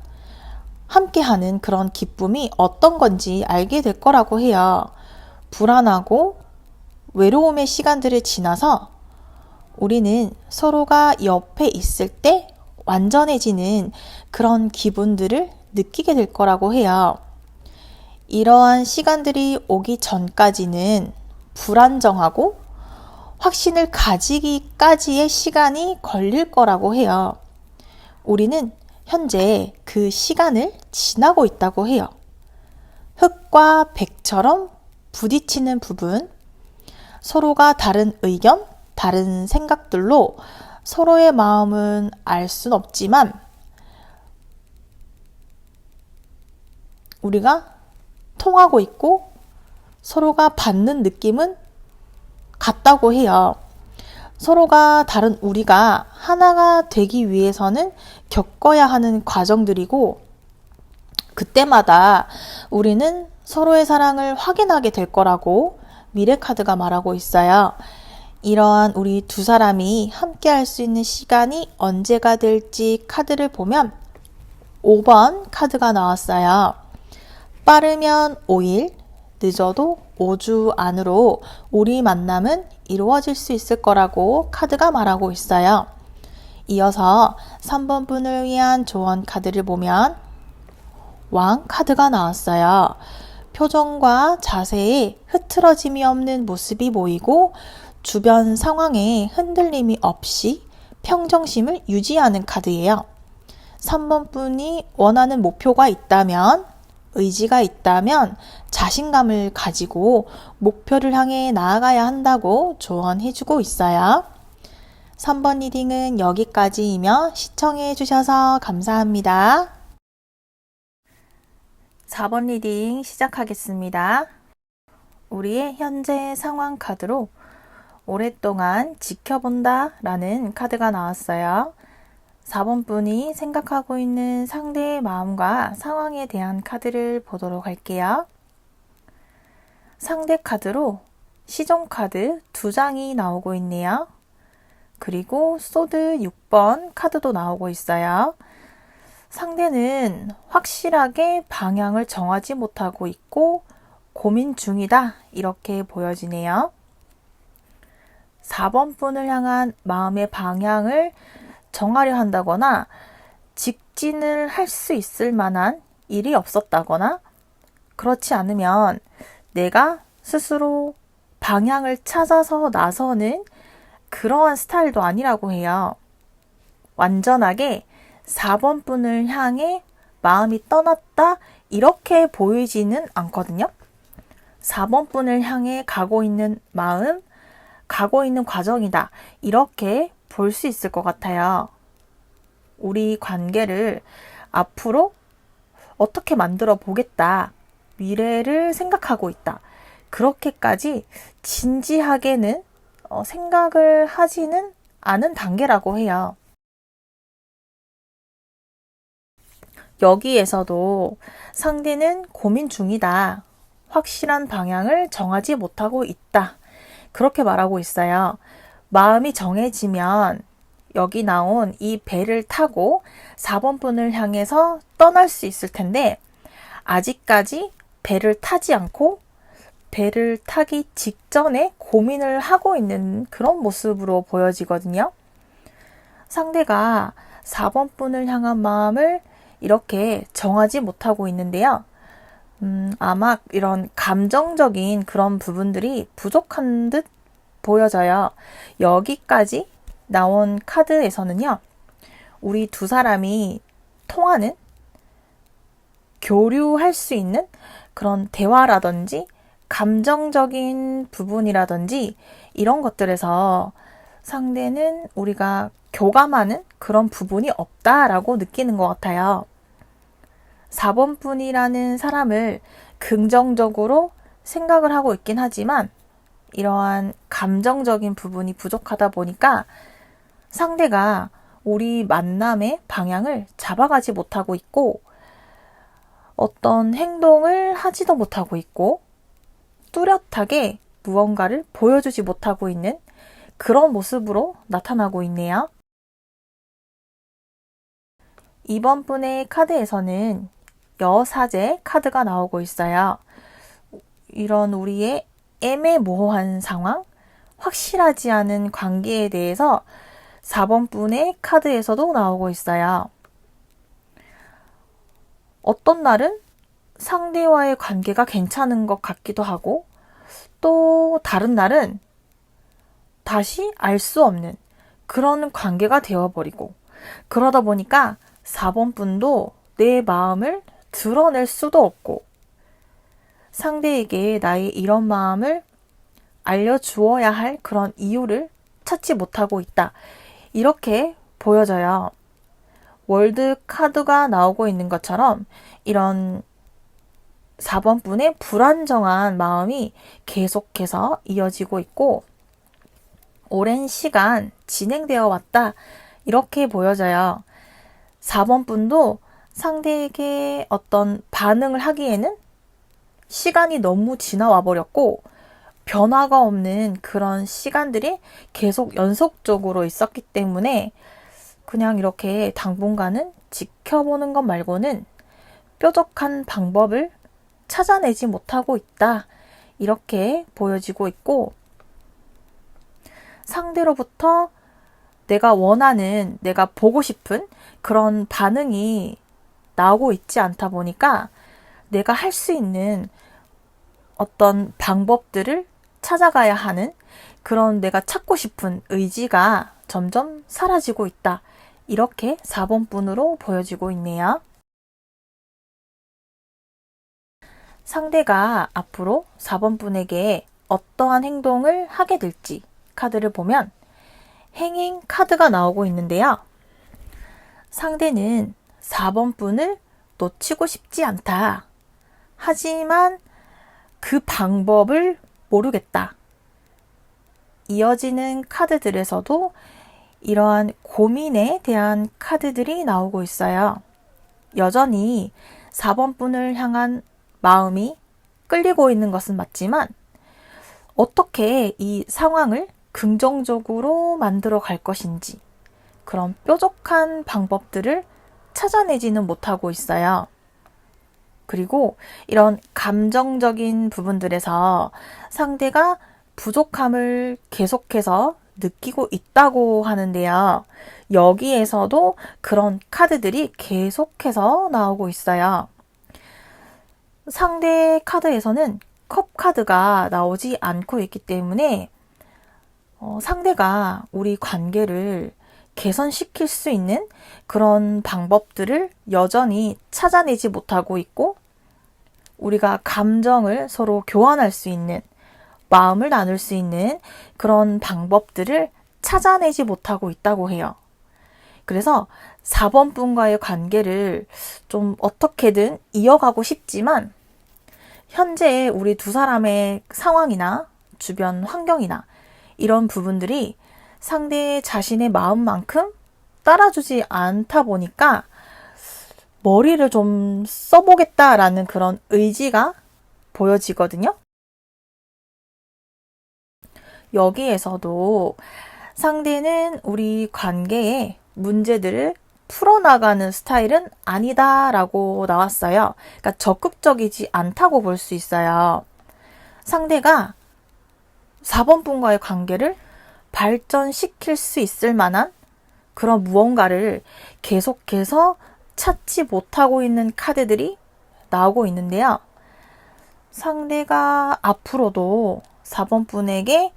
함께하는 그런 기쁨이 어떤 건지 알게 될 거라고 해요. 불안하고 외로움의 시간들을 지나서 우리는 서로가 옆에 있을 때 완전해지는 그런 기분들을 느끼게 될 거라고 해요. 이러한 시간들이 오기 전까지는 불안정하고 확신을 가지기까지의 시간이 걸릴 거라고 해요. 우리는 현재 그 시간을 지나고 있다고 해요. 흙과 백처럼 부딪히는 부분, 서로가 다른 의견, 다른 생각들로 서로의 마음은 알 순 없지만 우리가 통하고 있고 서로가 받는 느낌은 같다고 해요. 서로가 다른 우리가 하나가 되기 위해서는 겪어야 하는 과정들이고 그때마다 우리는 서로의 사랑을 확인하게 될 거라고 미래 카드가 말하고 있어요. 이러한 우리 두 사람이 함께 할 수 있는 시간이 언제가 될지 카드를 보면 5번 카드가 나왔어요. 빠르면 5일, 늦어도 5주 안으로 우리 만남은 이루어질 수 있을 거라고 카드가 말하고 있어요. 이어서 3번 분을 위한 조언 카드를 보면 왕 카드가 나왔어요. 표정과 자세에 흐트러짐이 없는 모습이 보이고 주변 상황에 흔들림이 없이 평정심을 유지하는 카드예요. 3번 분이 원하는 목표가 있다면, 의지가 있다면 자신감을 가지고 목표를 향해 나아가야 한다고 조언해주고 있어요. 3번 리딩은 여기까지이며 시청해 주셔서 감사합니다. 4번 리딩 시작하겠습니다. 우리의 현재 상황 카드로 오랫동안 지켜본다 라는 카드가 나왔어요. 4번 분이 생각하고 있는 상대의 마음과 상황에 대한 카드를 보도록 할게요. 상대 카드로 시종 카드 2장이 나오고 있네요. 그리고 소드 6번 카드도 나오고 있어요. 상대는 확실하게 방향을 정하지 못하고 있고 고민 중이다 이렇게 보여지네요. 4번 분을 향한 마음의 방향을 정하려 한다거나 직진을 할 수 있을 만한 일이 없었다거나 그렇지 않으면 내가 스스로 방향을 찾아서 나서는 그러한 스타일도 아니라고 해요. 완전하게 4번 분을 향해 마음이 떠났다 이렇게 보이지는 않거든요. 4번 분을 향해 가고 있는 마음, 가고 있는 과정이다 이렇게 볼 수 있을 것 같아요. 우리 관계를 앞으로 어떻게 만들어 보겠다, 미래를 생각하고 있다 그렇게까지 진지하게는 생각을 하지는 않은 단계라고 해요. 여기에서도 상대는 고민 중이다, 확실한 방향을 정하지 못하고 있다 그렇게 말하고 있어요. 마음이 정해지면 여기 나온 이 배를 타고 4번 분을 향해서 떠날 수 있을 텐데 아직까지 배를 타지 않고 배를 타기 직전에 고민을 하고 있는 그런 모습으로 보여지거든요. 상대가 4번 분을 향한 마음을 이렇게 정하지 못하고 있는데요. 아마 이런 감정적인 그런 부분들이 부족한 듯 보여져요. 여기까지 나온 카드에서는요. 우리 두 사람이 통하는, 교류할 수 있는 그런 대화라든지 감정적인 부분이라든지 이런 것들에서 상대는 우리가 교감하는 그런 부분이 없다라고 느끼는 것 같아요. 4번 분이라는 사람을 긍정적으로 생각을 하고 있긴 하지만 이러한 감정적인 부분이 부족하다 보니까 상대가 우리 만남의 방향을 잡아가지 못하고 있고 어떤 행동을 하지도 못하고 있고 뚜렷하게 무언가를 보여주지 못하고 있는 그런 모습으로 나타나고 있네요. 2번 분의 카드에서는 여사제 카드가 나오고 있어요. 이런 우리의 애매모호한 상황, 확실하지 않은 관계에 대해서 4번 분의 카드에서도 나오고 있어요. 어떤 날은 상대와의 관계가 괜찮은 것 같기도 하고 또 다른 날은 다시 알 수 없는 그런 관계가 되어버리고 그러다 보니까 4번 분도 내 마음을 드러낼 수도 없고 상대에게 나의 이런 마음을 알려주어야 할 그런 이유를 찾지 못하고 있다. 이렇게 보여져요. 월드 카드가 나오고 있는 것처럼 이런 4번 분의 불안정한 마음이 계속해서 이어지고 있고 오랜 시간 진행되어 왔다. 이렇게 보여져요. 4번 분도 상대에게 어떤 반응을 하기에는 시간이 너무 지나와 버렸고 변화가 없는 그런 시간들이 계속 연속적으로 있었기 때문에 그냥 이렇게 당분간은 지켜보는 것 말고는 뾰족한 방법을 찾아내지 못하고 있다. 이렇게 보여지고 있고, 상대로부터 내가 원하는, 내가 보고 싶은 그런 반응이 나오고 있지 않다 보니까 내가 할 수 있는 어떤 방법들을 찾아가야 하는 그런 내가 찾고 싶은 의지가 점점 사라지고 있다. 이렇게 4번 분으로 보여지고 있네요. 상대가 앞으로 4번 분에게 어떠한 행동을 하게 될지 카드를 보면 행행 카드가 나오고 있는데요. 상대는 4번 분을 놓치고 싶지 않다. 하지만 그 방법을 모르겠다. 이어지는 카드들에서도 이러한 고민에 대한 카드들이 나오고 있어요. 여전히 4번 분을 향한 마음이 끌리고 있는 것은 맞지만 어떻게 이 상황을 긍정적으로 만들어 갈 것인지 그런 뾰족한 방법들을 찾아내지는 못하고 있어요. 그리고 이런 감정적인 부분들에서 상대가 부족함을 계속해서 느끼고 있다고 하는데요. 여기에서도 그런 카드들이 계속해서 나오고 있어요. 상대 카드에서는 컵 카드가 나오지 않고 있기 때문에 상대가 우리 관계를 개선시킬 수 있는 그런 방법들을 여전히 찾아내지 못하고 있고, 우리가 감정을 서로 교환할 수 있는, 마음을 나눌 수 있는 그런 방법들을 찾아내지 못하고 있다고 해요. 그래서 4번 분과의 관계를 좀 어떻게든 이어가고 싶지만 현재 우리 두 사람의 상황이나 주변 환경이나 이런 부분들이 상대 자신의 마음만큼 따라주지 않다 보니까 머리를 좀 써보겠다라는 그런 의지가 보여지거든요. 여기에서도 상대는 우리 관계의 문제들을 풀어나가는 스타일은 아니다라고 나왔어요. 그러니까 적극적이지 않다고 볼 수 있어요. 상대가 4번 분과의 관계를 발전시킬 수 있을 만한 그런 무언가를 계속해서 찾지 못하고 있는 카드들이 나오고 있는데요. 상대가 앞으로도 4번 분에게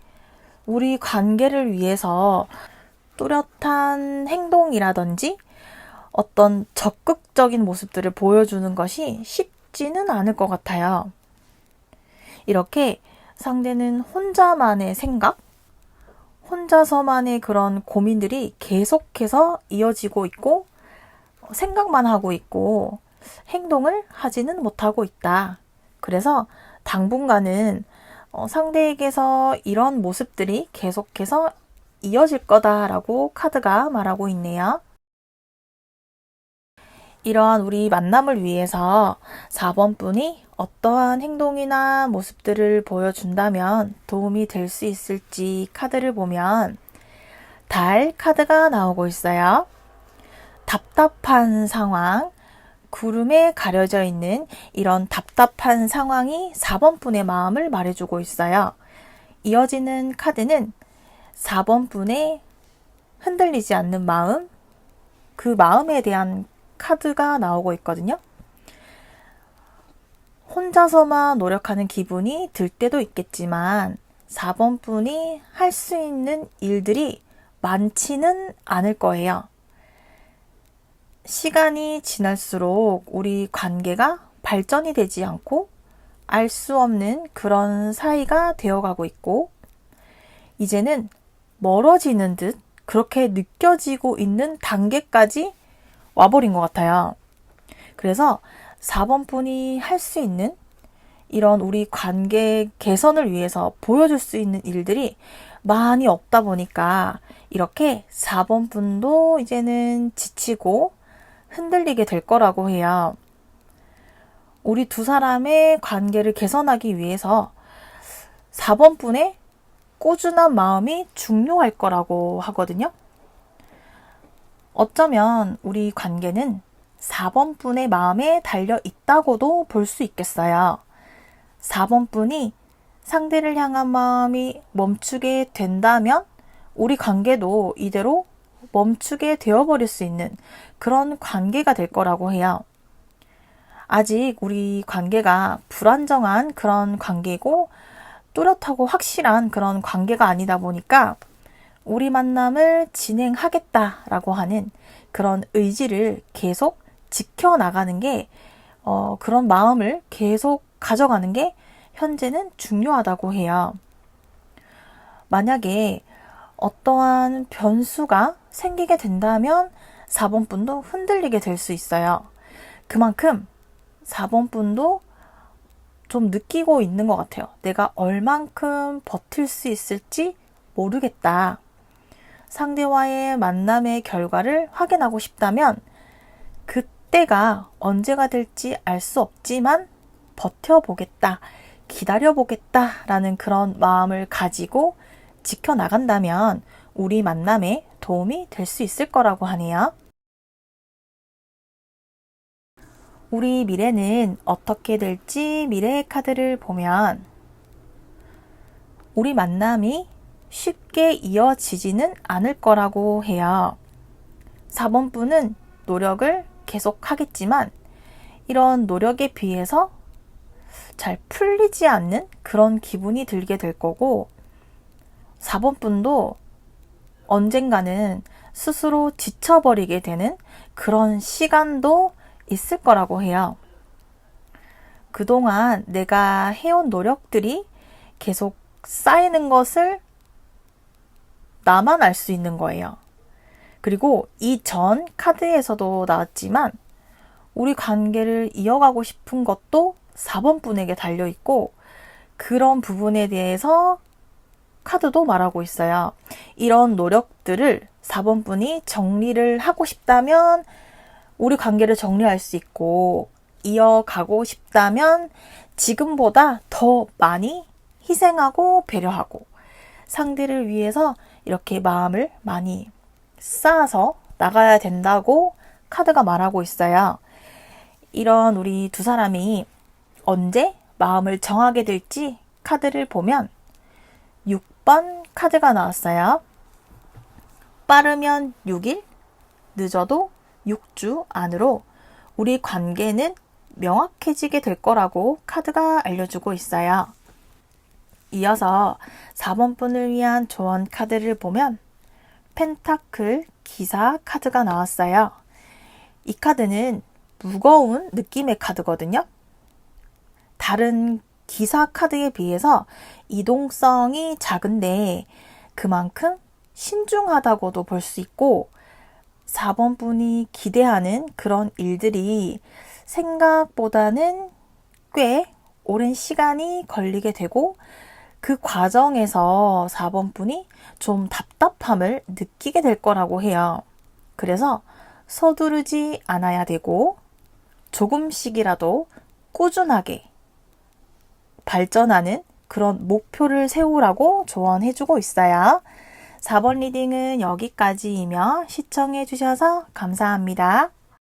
우리 관계를 위해서 뚜렷한 행동이라든지 어떤 적극적인 모습들을 보여주는 것이 쉽지는 않을 것 같아요. 이렇게 상대는 혼자만의 생각, 혼자서만의 그런 고민들이 계속해서 이어지고 있고 생각만 하고 있고 행동을 하지는 못하고 있다. 그래서 당분간은 상대에게서 이런 모습들이 계속해서 이어질 거다라고 카드가 말하고 있네요. 이러한 우리 만남을 위해서 4번 분이 어떠한 행동이나 모습들을 보여준다면 도움이 될 수 있을지 카드를 보면 달 카드가 나오고 있어요. 답답한 상황, 구름에 가려져 있는 이런 답답한 상황이 4번 분의 마음을 말해주고 있어요. 이어지는 카드는 4번 분의 흔들리지 않는 마음, 그 마음에 대한 카드가 나오고 있거든요. 혼자서만 노력하는 기분이 들 때도 있겠지만 4번 분이 할 수 있는 일들이 많지는 않을 거예요. 시간이 지날수록 우리 관계가 발전이 되지 않고 알 수 없는 그런 사이가 되어가고 있고 이제는 멀어지는 듯 그렇게 느껴지고 있는 단계까지 와버린 것 같아요. 그래서 4번 분이 할 수 있는 이런 우리 관계 개선을 위해서 보여줄 수 있는 일들이 많이 없다 보니까 이렇게 4번 분도 이제는 지치고 흔들리게 될 거라고 해요. 우리 두 사람의 관계를 개선하기 위해서 4번 분의 꾸준한 마음이 중요할 거라고 하거든요. 어쩌면 우리 관계는 4번 분의 마음에 달려 있다고도 볼 수 있겠어요. 4번 분이 상대를 향한 마음이 멈추게 된다면 우리 관계도 이대로 멈추게 되어버릴 수 있는 그런 관계가 될 거라고 해요. 아직 우리 관계가 불안정한 그런 관계고 뚜렷하고 확실한 그런 관계가 아니다 보니까 우리 만남을 진행하겠다라고 하는 그런 의지를 계속 지켜나가는 게 그런 마음을 계속 가져가는 게 현재는 중요하다고 해요. 만약에 어떠한 변수가 생기게 된다면 4번 분도 흔들리게 될 수 있어요. 그만큼 4번 분도 좀 느끼고 있는 것 같아요. 내가 얼만큼 버틸 수 있을지 모르겠다. 상대와의 만남의 결과를 확인하고 싶다면 그때가 언제가 될지 알 수 없지만 버텨보겠다, 기다려보겠다 라는 그런 마음을 가지고 지켜나간다면 우리 만남에 도움이 될 수 있을 거라고 하네요. 우리 미래는 어떻게 될지 미래의 카드를 보면 우리 만남이 쉽게 이어지지는 않을 거라고 해요. 4번 분은 노력을 계속 하겠지만 이런 노력에 비해서 잘 풀리지 않는 그런 기분이 들게 될 거고 4번 분도 언젠가는 스스로 지쳐버리게 되는 그런 시간도 있을 거라고 해요. 그동안 내가 해온 노력들이 계속 쌓이는 것을 나만 알 수 있는 거예요. 그리고 이전 카드에서도 나왔지만 우리 관계를 이어가고 싶은 것도 4번 분에게 달려있고 그런 부분에 대해서 카드도 말하고 있어요. 이런 노력들을 4번 분이 정리를 하고 싶다면 우리 관계를 정리할 수 있고 이어가고 싶다면 지금보다 더 많이 희생하고 배려하고 상대를 위해서 이렇게 마음을 많이 쌓아서 나가야 된다고 카드가 말하고 있어요. 이런 우리 두 사람이 언제 마음을 정하게 될지 카드를 보면 6번 카드가 나왔어요. 빠르면 6일, 늦어도 6주 안으로 우리 관계는 명확해지게 될 거라고 카드가 알려주고 있어요. 이어서 4번 분을 위한 조언 카드를 보면 펜타클 기사 카드가 나왔어요. 이 카드는 무거운 느낌의 카드거든요. 다른 기사 카드에 비해서 이동성이 작은데 그만큼 신중하다고도 볼 수 있고 4번 분이 기대하는 그런 일들이 생각보다는 꽤 오랜 시간이 걸리게 되고 그 과정에서 4번 분이 좀 답답함을 느끼게 될 거라고 해요. 그래서 서두르지 않아야 되고 조금씩이라도 꾸준하게 발전하는 그런 목표를 세우라고 조언해주고 있어요. 4번 리딩은 여기까지이며 시청해주셔서 감사합니다.